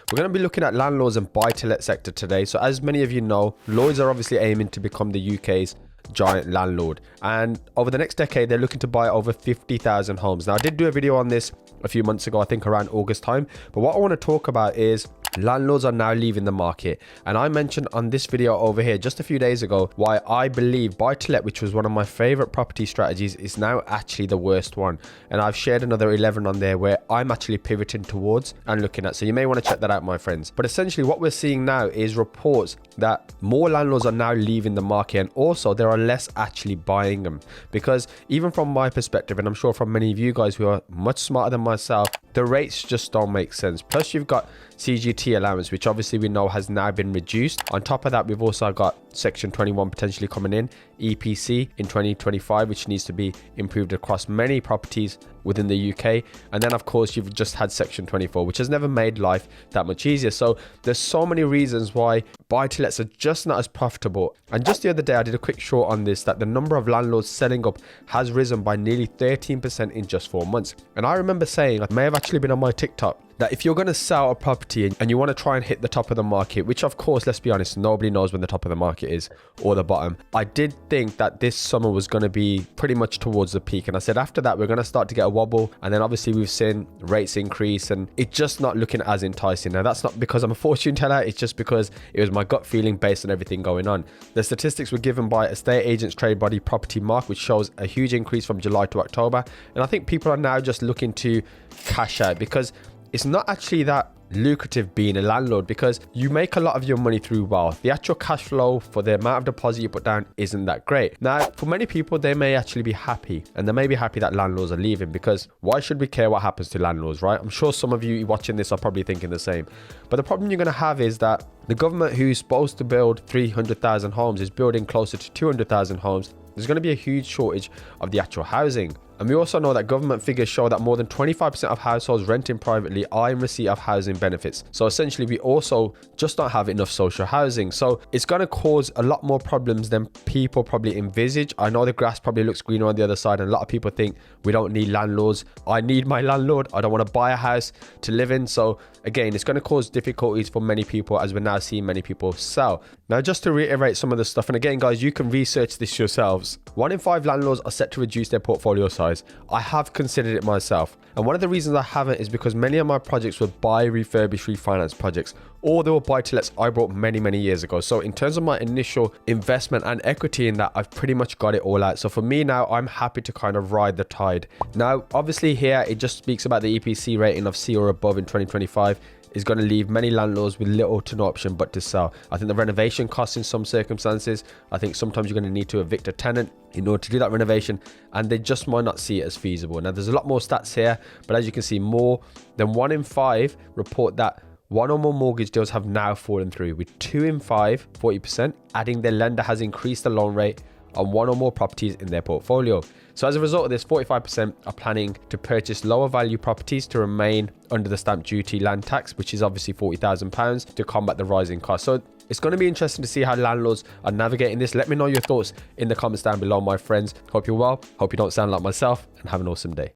We're going to be looking at landlords and buy-to-let sector today. So as many of you know, Lloyds are obviously aiming to become the UK's giant landlord, and over the next decade they're looking to buy over 50,000 homes. Now I did do a video on this a few months ago, I think around August time, but what I want to talk about is landlords are now leaving the market. And I mentioned on this video over here just a few days ago why I believe buy-to-let, which was one of my favorite property strategies, is now actually the worst one. And I've shared another 11 on there where I'm actually pivoting towards and looking at, so you may want to check that out, my friends. But essentially what we're seeing now is reports that more landlords are now leaving the market, and also there are less actually buying them, because even from my perspective, and I'm sure from many of you guys who are much smarter than myself, the rates just don't make sense. Plus you've got CGT allowance, which obviously we know has now been reduced. On top of that, we've also got section 21 potentially coming in, EPC in 2025, which needs to be improved across many properties within the UK. And then of course you've just had section 24, which has never made life that much easier. So there's so many reasons why buy-to-lets are just not as profitable. And just the other day I did a quick short on this, that the number of landlords selling up has risen by nearly 13% in just 4 months. And I remember saying, it may have actually been on my TikTok, that if you're going to sell a property and you want to try and hit the top of the market, which of course, let's be honest, nobody knows when the top of the market is or the bottom. I did think that this summer was going to be pretty much towards the peak. And I said, after that, we're going to start to get a wobble. And then obviously we've seen rates increase and it's just not looking as enticing. Now, that's not because I'm a fortune teller. It's just because it was my gut feeling based on everything going on. The statistics were given by estate agents trade body Property Mark, which shows a huge increase from July to October. And I think people are now just looking to cash out, because it's not actually that lucrative being a landlord, because you make a lot of your money through wealth. The actual cash flow for the amount of deposit you put down isn't that great. Now, for many people, they may actually be happy, and they may be happy that landlords are leaving, because why should we care what happens to landlords, right? I'm sure some of you watching this are probably thinking the same. But the problem you're going to have is that the government, who's supposed to build 300,000 homes, is building closer to 200,000 homes. There's going to be a huge shortage of the actual housing. And we also know that government figures show that more than 25% of households renting privately are in receipt of housing benefits. So essentially, we also just don't have enough social housing. So it's going to cause a lot more problems than people probably envisage. I know the grass probably looks greener on the other side, and a lot of people think we don't need landlords. I need my landlord. I don't want to buy a house to live in. So again, it's going to cause difficulties for many people, as we're now seeing many people sell. Now, just to reiterate some of the stuff, and again, guys, you can research this yourselves. 1 in 5 landlords are set to reduce their portfolio size. I have considered it myself, and one of the reasons I haven't is because many of my projects were buy, refurbish, refinance projects, or they were buy-to-lets I bought many years ago. So in terms of my initial investment and equity in that, I've pretty much got it all out. So for me now, I'm happy to kind of ride the tide. Now, obviously here, it just speaks about the EPC rating of C or above in 2025 is going to leave many landlords with little to no option but to sell. I think the renovation costs in some circumstances, I think sometimes you're going to need to evict a tenant in order to do that renovation, and they just might not see it as feasible. Now, there's a lot more stats here, but as you can see, more than 1 in 5 report that 1 or more mortgage deals have now fallen through, with 2 in 5, 40%, adding their lender has increased the loan rate on 1 or more properties in their portfolio. So as a result of this, 45% are planning to purchase lower value properties to remain under the stamp duty land tax, which is obviously £40,000, to combat the rising costs. So it's going to be interesting to see how landlords are navigating this. Let me know your thoughts in the comments down below, my friends. Hope you're well. Hope you don't sound like myself, and have an awesome day.